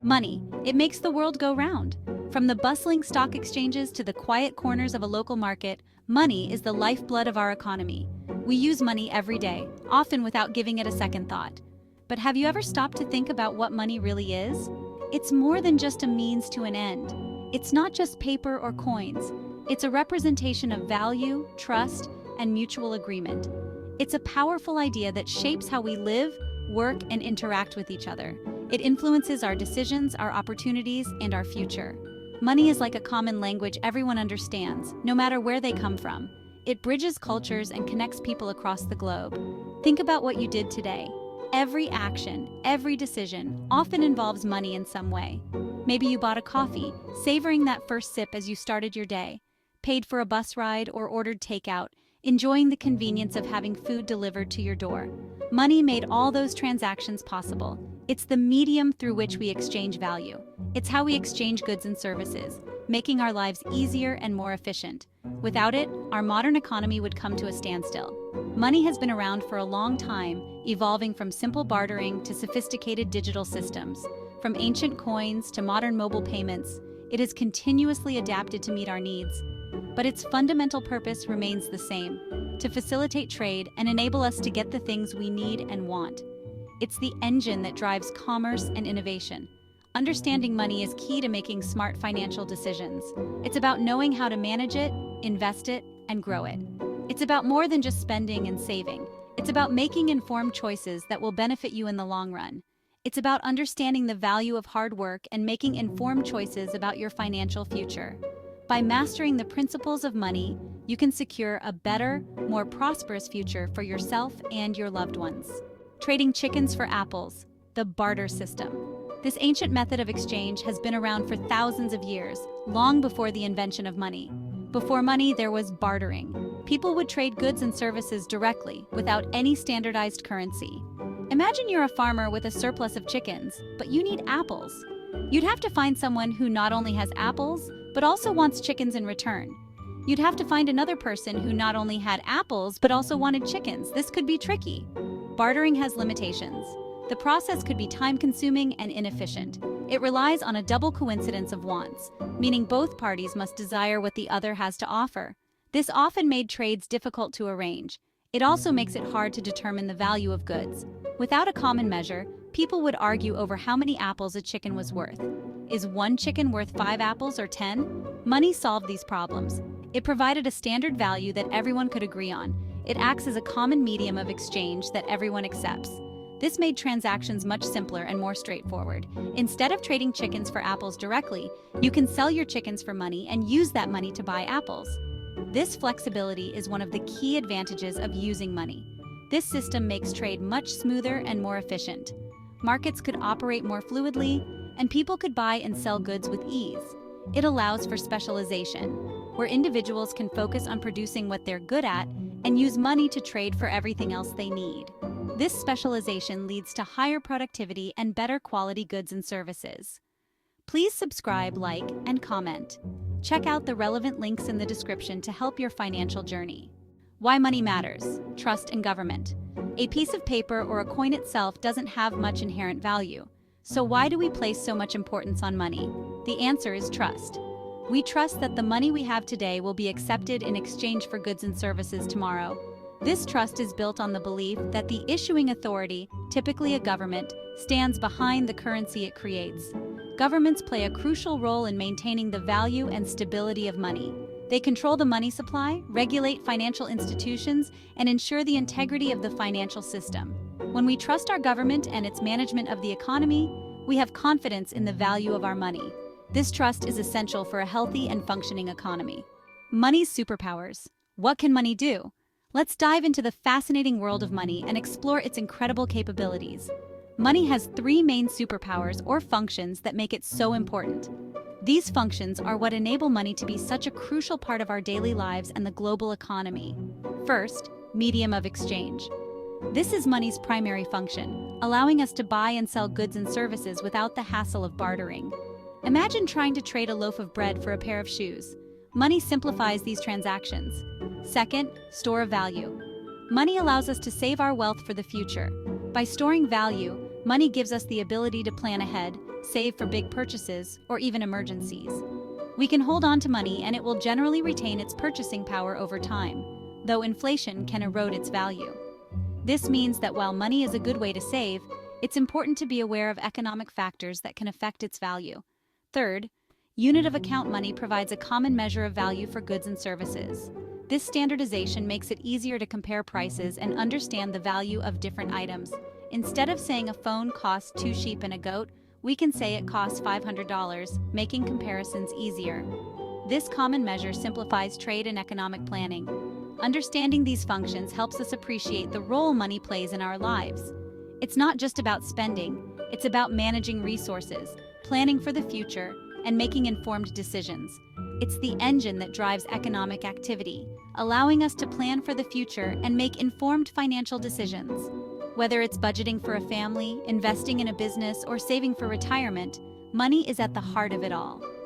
Money. It makes the world go round. From the bustling stock exchanges to the quiet corners of a local market, money is the lifeblood of our economy. We use money every day, often without giving it a second thought. But have you ever stopped to think about what money really is? It's more than just a means to an end. It's not just paper or coins. It's a representation of value, trust, and mutual agreement. It's a powerful idea that shapes how we live, work, and interact with each other. It influences our decisions, our opportunities, and our future. Money is like a common language everyone understands, no matter where they come from. It bridges cultures and connects people across the globe. Think about what you did today. Every action, every decision often involves money in some way. Maybe you bought a coffee, savoring that first sip as you started your day, paid for a bus ride or ordered takeout, enjoying the convenience of having food delivered to your door. Money made all those transactions possible. It's the medium through which we exchange value. It's how we exchange goods and services, making our lives easier and more efficient. Without it, our modern economy would come to a standstill. Money has been around for a long time, evolving from simple bartering to sophisticated digital systems. From ancient coins to modern mobile payments, it has continuously adapted to meet our needs. But its fundamental purpose remains the same: to facilitate trade and enable us to get the things we need and want. It's the engine that drives commerce and innovation. Understanding money is key to making smart financial decisions. It's about knowing how to manage it, invest it, and grow it. It's about more than just spending and saving. It's about making informed choices that will benefit you in the long run. It's about understanding the value of hard work and making informed choices about your financial future. By mastering the principles of money, you can secure a better, more prosperous future for yourself and your loved ones. Trading chickens for apples, the barter system. This ancient method of exchange has been around for thousands of years, long before the invention of money. Before money, there was bartering. People would trade goods and services directly, without any standardized currency. Imagine you're a farmer with a surplus of chickens, but you need apples. You'd have to find someone who not only has apples, but also wants chickens in return. You'd have to find another person who not only had apples, but also wanted chickens. This could be tricky. Bartering has limitations. The process could be time-consuming and inefficient. It relies on a double coincidence of wants, meaning both parties must desire what the other has to offer. This often made trades difficult to arrange. It also makes it hard to determine the value of goods. Without a common measure, people would argue over how many apples a chicken was worth. Is one chicken worth 5 apples or 10? Money solved these problems. It provided a standard value that everyone could agree on. It acts as a common medium of exchange that everyone accepts. This made transactions much simpler and more straightforward. Instead of trading chickens for apples directly, you can sell your chickens for money and use that money to buy apples. This flexibility is one of the key advantages of using money. This system makes trade much smoother and more efficient. Markets could operate more fluidly, and people could buy and sell goods with ease. It allows for specialization, where individuals can focus on producing what they're good at and use money to trade for everything else they need. This specialization leads to higher productivity and better quality goods and services. Please subscribe, like, and comment. Check out the relevant links in the description to help your financial journey. Why money matters: trust and government. A piece of paper or a coin itself doesn't have much inherent value. So why do we place so much importance on money? The answer is trust. We trust that the money we have today will be accepted in exchange for goods and services tomorrow. This trust is built on the belief that the issuing authority, typically a government, stands behind the currency it creates. Governments play a crucial role in maintaining the value and stability of money. They control the money supply, regulate financial institutions, and ensure the integrity of the financial system. When we trust our government and its management of the economy, we have confidence in the value of our money. This trust is essential for a healthy and functioning economy. Money's superpowers. What can money do? Let's dive into the fascinating world of money and explore its incredible capabilities. Money has 3 main superpowers or functions that make it so important. These functions are what enable money to be such a crucial part of our daily lives and the global economy. First, medium of exchange. This is money's primary function, allowing us to buy and sell goods and services without the hassle of bartering. Imagine trying to trade a loaf of bread for a pair of shoes. Money simplifies these transactions. Second, store of value. Money allows us to save our wealth for the future. By storing value, money gives us the ability to plan ahead, save for big purchases, or even emergencies. We can hold on to money and it will generally retain its purchasing power over time, though inflation can erode its value. This means that while money is a good way to save, it's important to be aware of economic factors that can affect its value. Third, unit of account money provides a common measure of value for goods and services. This standardization makes it easier to compare prices and understand the value of different items. Instead of saying a phone costs 2 sheep and a goat, we can say it costs $500, making comparisons easier. This common measure simplifies trade and economic planning. Understanding these functions helps us appreciate the role money plays in our lives. It's not just about spending, it's about managing resources, planning for the future, and making informed decisions. It's the engine that drives economic activity, allowing us to plan for the future and make informed financial decisions. Whether it's budgeting for a family, investing in a business, or saving for retirement, money is at the heart of it all.